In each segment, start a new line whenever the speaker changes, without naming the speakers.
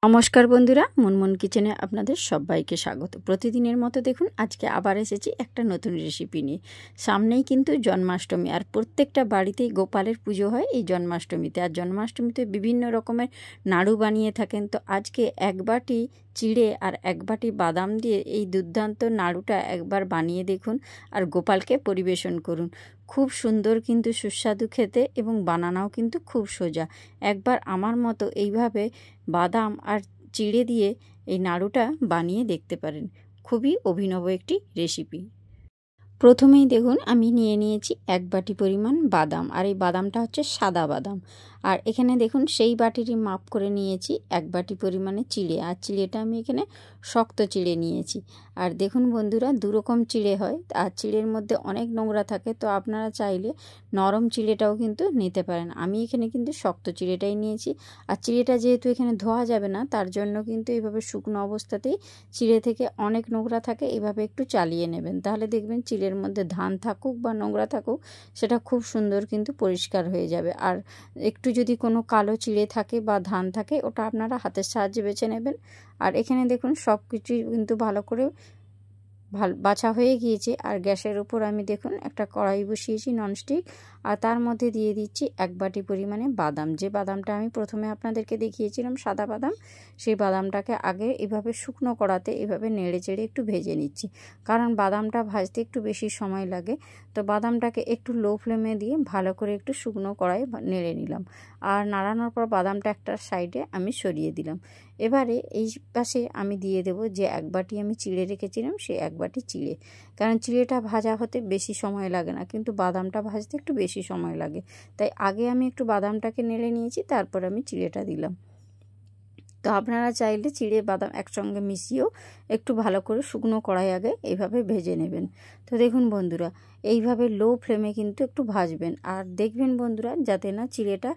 নমস্কার বন্ধুরা, মুনমুন কিচেনে আপনাদের সবাইকে স্বাগত। প্রতিদিনের মতো দেখুন আজকে আবার এসেছি একটা নতুন রেসিপি নিয়ে। সামনেই কিন্তু জন্মাষ্টমী, আর প্রত্যেকটা বাড়িতেই গোপালের পুজো হয় এই জন্মাষ্টমীতে। আর জন্মাষ্টমীতে বিভিন্ন রকমের নাড়ু বানিয়ে থাকেন। তো আজকে এক বাটি চিড়ে আর এক বাটি বাদাম দিয়ে এই দুর্দান্ত নাড়ুটা একবার বানিয়ে দেখুন আর গোপালকে পরিবেশন করুন। খুব সুন্দর কিন্তু সুস্বাদু খেতে, এবং বানানোও কিন্তু খুব সোজা। একবার আমার মতো এইভাবে বাদাম আর চিড়ে দিয়ে এই নাড়ুটা বানিয়ে দেখতে পারেন। খুবই অভিনব একটি রেসিপি। প্রথমেই দেখুন আমি নিয়ে নিয়েছি এক বাটি পরিমাণ বাদাম, আর এই বাদামটা হচ্ছে সাদা বাদাম। আর এখানে দেখুন সেই বাটিরই মাপ করে নিয়েছি এক বাটি পরিমাণে চিড়ে, আর চিড়েটা আমি এখানে শক্ত চিড়ে নিয়েছি। আর দেখুন বন্ধুরা, দুরকম চিড়ে হয়, আর চিড়ের মধ্যে অনেক নোংরা থাকে, তো আপনারা চাইলে নরম চিড়েটাও কিন্তু নিতে পারেন। আমি এখানে কিন্তু শক্ত চিড়েটাই নিয়েছি। আর চিড়েটা যেহেতু এখানে ধোয়া যাবে না, তার জন্য কিন্তু এইভাবে শুকনো অবস্থাতেই চিড়ে থেকে অনেক নোংরা থাকে, এভাবে একটু চালিয়ে নেবেন, তাহলে দেখবেন চিড়ের মধ্যে ধান থাকুক বা নোংরা থাকুক সেটা খুব সুন্দর কিন্তু পরিষ্কার হয়ে যাবে। আর একটু যদি কোনো কালো চিড়ে থাকে বা ধান থাকে, ওটা আপনারা হাতের সাহায্যে বেছে নেবেন। আর এখানে দেখুন সব কিছুই কিন্তু ভালো করে বাছা হয়ে গিয়েছে। আর গ্যাসের উপর আমি দেখুন একটা কড়াই বসিয়েছি ননস্টিক, আর তার মধ্যে দিয়ে দিচ্ছি এক বাটি পরিমাণে বাদাম। যে বাদামটা আমি প্রথমে আপনাদেরকে দেখিয়েছিলাম সাদা বাদাম, সেই বাদামটাকে আগে এভাবে শুকনো কড়াতে এভাবে নেড়ে চেড়ে একটু ভেজে নিচ্ছি, কারণ বাদামটা ভাজতে একটু বেশি সময় লাগে। তো বাদামটাকে একটু লো ফ্লেমে দিয়ে ভালো করে একটু শুকনো কড়াই নেড়ে নিলাম, আর নাড়ানোর পর বাদামটা একটা সাইডে আমি সরিয়ে দিলাম। এবারে এই পাশে আমি দিয়ে দেব যে এক বাটি আমি চিড়ে রেখেছিলাম, সেই এক বাটি চিড়ে। কারণ চিড়েটা ভাজা হতে বেশি সময় লাগে না, কিন্তু বাদামটা ভাজতে একটু বেশি সময় লাগে, তাই আগে আমি একটু বাদামটাকে নেড়ে নিয়েছি, তারপর আমি চিড়েটা দিলাম। তো আপনারা চাইলে চিড়ে বাদাম একসঙ্গে মিশিয়েও একটু ভালো করে শুকনো কড়াই আগে এইভাবে ভেজে নেবেন। তো দেখুন বন্ধুরা, এইভাবে লো ফ্লেমে কিন্তু একটু ভাজবেন, আর দেখবেন বন্ধুরা যাতে না চিড়েটা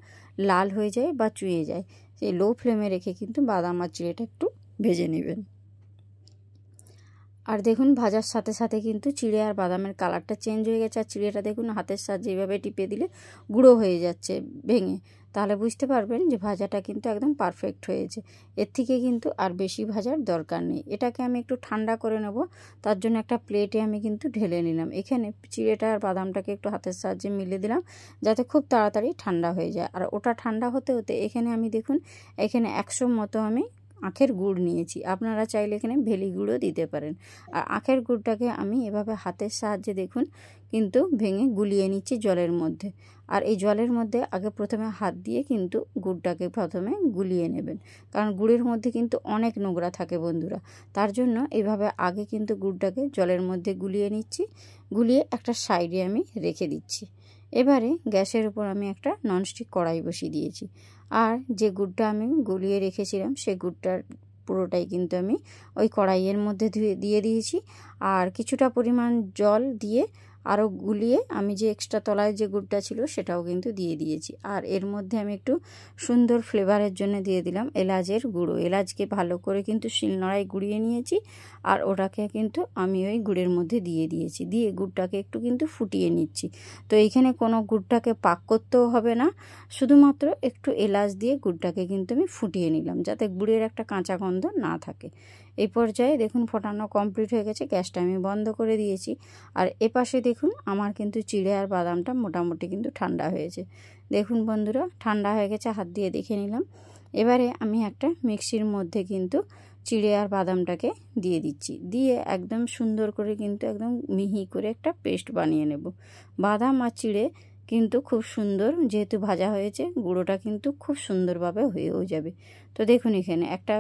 লাল হয়ে যায় বা চুয়ে যায়। সেই লো ফ্লেমে রেখে কিন্তু বাদাম আর চিড়েটা একটু ভেজে নেবেন। আর দেখুন ভাজার সাথে সাথে কিন্তু চিড়ে আর বাদামের কালারটা চেঞ্জ হয়ে গেছে, আর চিড়েটা দেখুন হাতের সাহায্যে এইভাবে টিপে দিলে গুঁড়ো হয়ে যাচ্ছে ভেঙে, তাহলে বুঝতে পারবেন যে ভাজাটা কিন্তু একদম পারফেক্ট হয়েছে। এর থেকে কিন্তু আর বেশি ভাজার দরকার নেই। এটাকে আমি একটু ঠান্ডা করে নেব, তার জন্য একটা প্লেটে আমি কিন্তু ঢেলে নিলাম। এখানে চিড়েটা আর বাদামটাকে একটু হাতের সাহায্যে মিলে দিলাম, যাতে খুব তাড়াতাড়ি ঠান্ডা হয়ে যায়। আর ওটা ঠান্ডা হতে হতে এখানে আমি দেখুন এখানে 100 মতো আমি আখের গুড় নিয়েছি। আপনারা চাইলে এখানে ভেলি গুঁড়ও দিতে পারেন। আর আখের গুড়টাকে আমি এভাবে হাতের সাহায্যে দেখুন কিন্তু ভেঙে গুলিয়ে নিচ্ছি জলের মধ্যে। আর এই জলের মধ্যে আগে প্রথমে হাত দিয়ে কিন্তু গুড়টাকে প্রথমে গুলিয়ে নেবেন, কারণ গুড়ের মধ্যে কিন্তু অনেক নোংরা থাকে বন্ধুরা। তার জন্য এইভাবে আগে কিন্তু গুড়টাকে জলের মধ্যে গুলিয়ে নিচ্ছি, গুলিয়ে একটা সাইডে আমি রেখে দিচ্ছি। এবারে গ্যাসের উপর আমি একটা ননস্টিক কড়াই বসিয়ে দিয়েছি, আর যে গুড়টা আমি গুলিয়ে রেখেছিলাম সেই গুড়টার পুরোটাই কিন্তু আমি ওই কড়াইয়ের মধ্যে দিয়ে দিয়েছি। আর কিছুটা পরিমাণ জল দিয়ে আরও গুলিয়ে আমি যে এক্সট্রা তলায় যে গুড়টা ছিল সেটাও কিন্তু দিয়ে দিয়েছি। আর এর মধ্যে আমি একটু সুন্দর ফ্লেভারের জন্য দিয়ে দিলাম এলাচের গুঁড়ো। এলাচকে ভালো করে কিন্তু শিলনোড়ায় গুঁড়িয়ে নিয়েছি, আর ওটাকে কিন্তু আমি ওই গুড়ের মধ্যে দিয়ে দিয়েছি, দিয়ে গুড়টাকে একটু কিন্তু ফুটিয়ে নিচ্ছি। তো এইখানে কোনো গুড়টাকে পাক করতেও হবে না, শুধুমাত্র একটু এলাচ দিয়ে গুড়টাকে কিন্তু আমি ফুটিয়ে নিলাম, যাতে গুড়ের একটা কাঁচা গন্ধ না থাকে। এই পর্যায়ে দেখুন ফোটানো কমপ্লিট হয়ে গেছে, গ্যাসটা আমি বন্ধ করে দিয়েছি। আর এপাশে দেখুন আমার কিন্তু চিড়ে আর বাদামটা মোটামুটি কিন্তু ঠান্ডা হয়েছে। দেখুন বন্ধুরা ঠান্ডা হয়ে গেছে, হাত দিয়ে দেখে নিলাম। এবারে আমি একটা মিক্সির মধ্যে কিন্তু চিড়ে আর বাদামটাকে দিয়ে দিচ্ছি, দিয়ে একদম সুন্দর করে কিন্তু একদম মিহি করে একটা পেস্ট বানিয়ে নেব। বাদাম আর চিড়ে কিন্তু খুব সুন্দর, যেহেতু ভাজা হয়েছে গুঁড়োটা কিন্তু খুব সুন্দরভাবে হয়েও যাবে। তো দেখুন এখানে একটা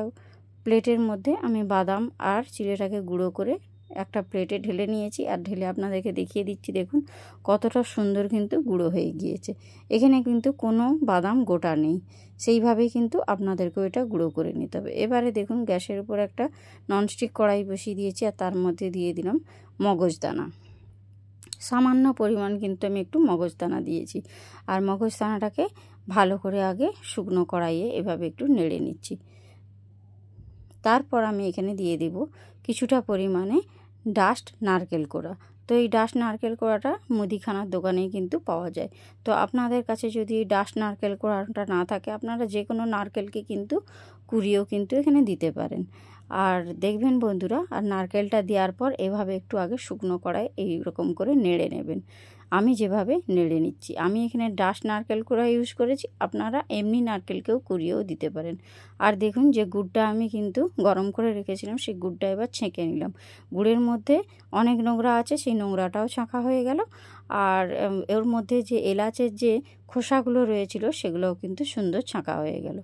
প্লেটের মধ্যে আমি বাদাম আর চিড়েটাকে গুঁড়ো করে একটা প্লেটে ঢেলে নিয়েছি, আর ঢেলে আপনাদেরকে দেখিয়ে দিচ্ছি দেখুন কতটা সুন্দর কিন্তু গুঁড়ো হয়ে গিয়েছে। এখানে কিন্তু কোনো বাদাম গোটা নেই, সেইভাবেই কিন্তু আপনাদেরকে এটা গুঁড়ো করে নিতে হবে। এবারে দেখুন গ্যাসের উপর একটা ননস্টিক কড়াই বসিয়ে দিয়েছি, আর তার মধ্যে দিয়ে দিলাম মগজদানা। সামান্য পরিমাণ কিন্তু আমি একটু মগজদানা দিয়েছি, আর মগজদানাটাকে ভালো করে আগে শুকনো কড়াইয়ে এভাবে একটু নেড়ে নিচ্ছি। তারপর আমি এখানে দিয়ে দেব কিছুটা পরিমাণে ডাস্ট নারকেল কোড়া। তো এই ডাস্ট নারকেল কোড়াটা মুদিখানার দোকানেই কিন্তু পাওয়া যায়। তো আপনাদের কাছে যদি ডাস্ট নারকেল কোড়াটা না থাকে, আপনারা যে কোনো নারকেলকে কিন্তু কুড়িয়েও কিন্তু এখানে দিতে পারেন। আর দেখবেন বন্ধুরা, আর নারকেলটা দেওয়ার পর এভাবে একটু আগে শুকনো কড়াই এইরকম করে নেড়ে নেবেন। আমি যেভাবে নেড়ে নিচ্ছি, আমি এখানে ডাস্ট নারকেল কোড়া ইউজ করেছি, আপনারা এমনি নারকেলকেও কুড়িয়েও দিতে পারেন। আর দেখুন যে গুড়টা আমি কিন্তু গরম করে রেখেছিলাম, সেই গুড়টা এবার ছেঁকে নিলাম। গুড়ের মধ্যে অনেক নোংরা আছে, সেই নোংরাটাও ছাঁকা হয়ে গেল। আর এর মধ্যে যে এলাচের যে খোসাগুলো রয়েছিল সেগুলোও কিন্তু সুন্দর ছাঁকা হয়ে গেল।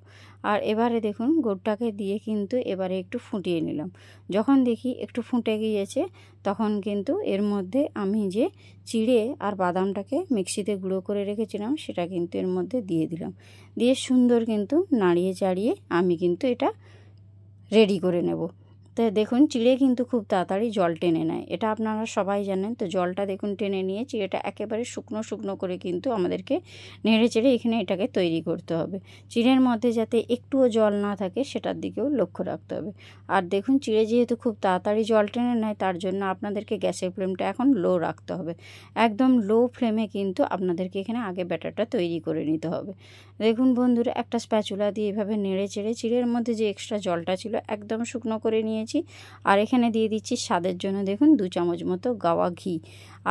আর এবারে দেখুন গুড়টাকে দিয়ে কিন্তু এবারে একটু ফুটিয়ে নিলাম। যখন দেখি একটু ফুটে গিয়েছে, তখন কিন্তু এর মধ্যে আমি যে চিড়ে আর বাদামটাকে মিক্সিতে গুঁড়ো করে রেখেছিলাম সেটা কিন্তু এর মধ্যে দিয়ে দিলাম। দিয়ে সুন্দর কিন্তু নাড়িয়ে চাড়িয়ে আমি কিন্তু এটা রেডি করে নেব। তো দেখুন চিড়ে কিন্তু খুব তাড়াতাড়ি জল টেনে নেয়, এটা আপনারা সবাই জানেন। তো জলটা দেখুন টেনে নিয়ে চিড়েটা একেবারে শুকনো শুকনো করে কিন্তু আমাদেরকে নেড়ে চেড়ে এখানে এটাকে তৈরি করতে হবে। চিড়ের মধ্যে যাতে একটুও জল না থাকে সেটার দিকেও লক্ষ্য রাখতে হবে। আর দেখুন চিড়ে যেহেতু খুব তাড়াতাড়ি জল টেনে নেয়, তার জন্য আপনাদেরকে গ্যাসের ফ্লেমটা এখন লো রাখতে হবে। একদম লো ফ্লেমে কিন্তু আপনাদেরকে এখানে আগে ব্যাটারটা তৈরি করে নিতে হবে। দেখুন বন্ধুরা, একটা স্প্যাচুলা দিয়ে এভাবে নেড়ে চেড়ে চিড়ের মধ্যে যে এক্সট্রা জলটা ছিল একদম শুকনো করে নিয়েছি। আর এখানে দিয়ে দিচ্ছি স্বাদের জন্য দেখুন 2 চামচ মতো গাওয়া ঘি।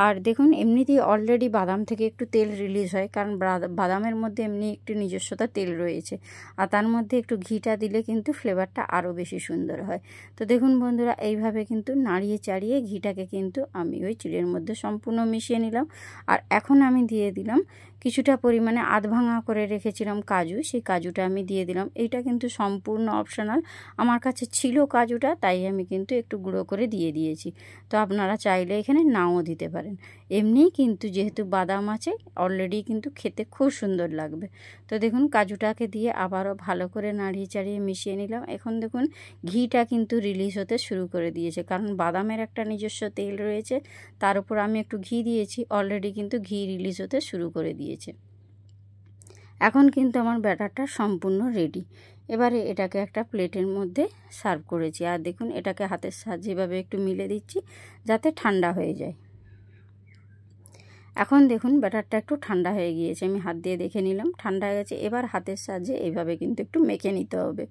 আর দেখুন এমনিতেই অলরেডি বাদাম থেকে একটু তেল রিলিজ হয়, কারণ বাদামের মধ্যে এমনি একটু নিজস্বতা তেল রয়েছে। আর তার মধ্যে একটু ঘিটা দিলে কিন্তু ফ্লেভারটা আরও বেশি সুন্দর হয়। তো দেখুন বন্ধুরা, এইভাবে কিন্তু নাড়িয়ে চাড়িয়ে ঘিটাকে কিন্তু আমি ওই চিড়ের মধ্যে সম্পূর্ণ মিশিয়ে নিলাম। আর এখন আমি দিয়ে দিলাম কিছুটা পরিমাণে আধ ভাঙা করে রেখেছিলাম কাজু, সেই কাজুটা আমি দিয়ে দিলাম। এইটা কিন্তু সম্পূর্ণ অপশনাল, আমার কাছে ছিল কাজুটা, তাই আমি কিন্তু একটু গুঁড়ো করে দিয়ে দিয়েছি। তো আপনারা চাইলে এখানে নাও দিতে পারেন। এমনিই কিন্তু যেহেতু বাদাম আছে অলরেডি কিন্তু খেতে খুব সুন্দর লাগবে। তো দেখুন কাজুটাকে দিয়ে আবারও ভালো করে নাড়িয়ে চাড়িয়ে মিশিয়ে নিলাম। এখন দেখুন ঘিটা কিন্তু রিলিজ হতে শুরু করে দিয়েছে, কারণ বাদামের একটা নিজস্ব তেল রয়েছে, তার উপর আমি একটু ঘি দিয়েছি, অলরেডি কিন্তু ঘি রিলিজ হতে শুরু করে দিয়েছে। এখন কিন্তু আমার ব্যাটারটা সম্পূর্ণ রেডি। এবারে এটাকে একটা প্লেটের মধ্যে সার্ভ করেছি। আর দেখুন এটাকে হাতের সাহায্যে এভাবে একটু মিলে দিচ্ছি যাতে ঠান্ডা হয়ে যায়। এখন দেখুন ব্যাটারটা একটু ঠান্ডা হয়ে গিয়েছে, আমি হাত দিয়ে দেখে নিলাম ঠান্ডা হয়ে গেছে। এবার হাতের সাহায্যে এইভাবে কিন্তু একটু মেখে নিতে হবে।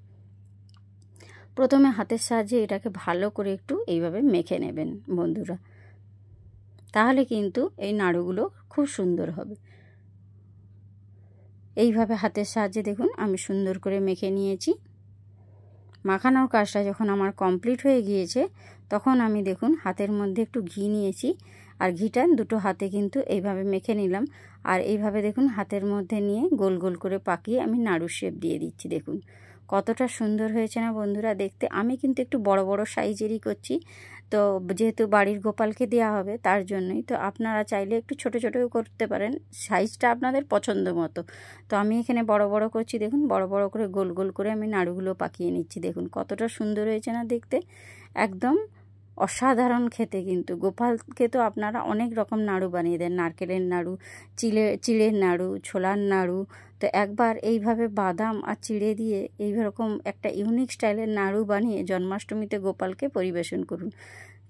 প্রথমে হাতের সাহায্যে এটাকে ভালো করে একটু এইভাবে মেখে নেবেন বন্ধুরা, তাহলে কিন্তু এই নাড়ুগুলো খুব সুন্দর হবে। এইভাবে হাতের সাহায্যে দেখুন আমি সুন্দর করে মেখে নিয়েছি। মাখানোর কাজটা যখন আমার কমপ্লিট হয়ে গিয়েছে, তখন আমি দেখুন হাতের মধ্যে একটু ঘি নিয়েছি, আর ঘিটা দুটো হাতে কিন্তু এইভাবে মেখে নিলাম। আর এইভাবে দেখুন হাতের মধ্যে নিয়ে গোল গোল করে পাকিয়ে আমি নাড়ুর শেপ দিয়ে দিচ্ছি। দেখুন কতটা সুন্দর হয়েছে না বন্ধুরা দেখতে। আমি কিন্তু একটু বড় বড় সাইজেরই করছি, তো যেহেতু বাড়ির গোপালকে দেওয়া হবে তার জন্যই। তো আপনারা চাইলে একটু ছোট ছোটও করতে পারেন, সাইজটা আপনাদের পছন্দ মতো। তো আমি এখানে বড় বড় করছি, দেখুন বড় বড় করে গোল গোল করে আমি নাড়ুগুলো পাকিয়ে নিচ্ছি। দেখুন কতটা সুন্দর হয়েছে না দেখতে, একদম অসাধারণ খেতে। কিন্তু গোপালকে তো আপনারা অনেক রকম নাড়ু বানিয়ে দেন, নারকেলের নাড়ু, চিড়ের নাড়ু, ছোলার নাড়ু। তো একবার এইভাবে বাদাম আর চিড়ে দিয়ে এইরকম একটা ইউনিক স্টাইলের নাড়ু বানিয়ে জন্মাষ্টমীতে গোপালকে পরিবেশন করুন।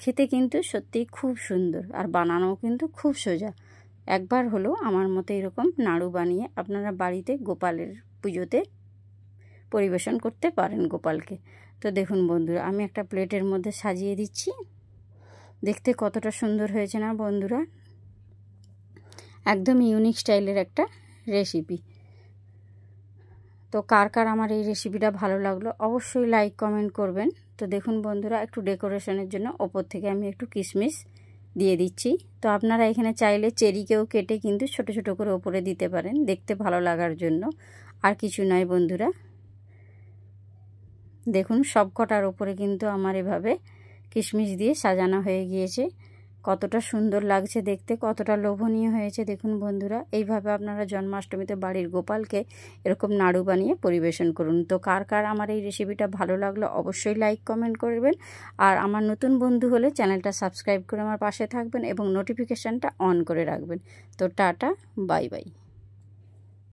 খেতে কিন্তু সত্যিই খুব সুন্দর, আর বানানোও কিন্তু খুব সোজা। একবার হলো আমার মতো এরকম নাড়ু বানিয়ে আপনারা বাড়িতে গোপালের পুজোতে পরিবেশন করতে পারেন গোপালকে। তো দেখুন বন্ধুরা, আমি একটা প্লেটের মধ্যে সাজিয়ে দিচ্ছি। দেখতে কতটা সুন্দর হয়েছে না বন্ধুরা, একদম ইউনিক স্টাইলের একটা রেসিপি। তো কার কার আমার এই রেসিপিটা ভালো লাগলো অবশ্যই লাইক কমেন্ট করবেন। তো দেখুন বন্ধুরা, একটু ডেকোরেশনের জন্য ওপর থেকে আমি একটু কিশমিশ দিয়ে দিচ্ছি। তো আপনারা এখানে চাইলে চেরিকেও কেটে কিন্তু ছোট ছোট করে ওপরে দিতে পারেন, দেখতে ভালো লাগার জন্য। আর কিছু নয় বন্ধুরা, দেখুন সব কটার ওপরে কিন্তু আমার এভাবে কিশমিশ দিয়ে সাজানো হয়ে গিয়েছে। কতটা সুন্দর লাগছে দেখতে, কতটা লোভনীয় হয়েছে দেখুন বন্ধুরা। এইভাবে আপনারা জন্মাষ্টমীতে বাড়ির গোপালকে এরকম নাড়ু বানিয়ে পরিবেশন করুন। তো কার কার আমার এই রেসিপিটা ভালো লাগলো অবশ্যই লাইক কমেন্ট করবেন। আর আমার নতুন বন্ধু হলে চ্যানেলটা সাবস্ক্রাইব করে আমার পাশে থাকবেন এবং নোটিফিকেশানটা অন করে রাখবেন। তো টাটা, বাই বাই।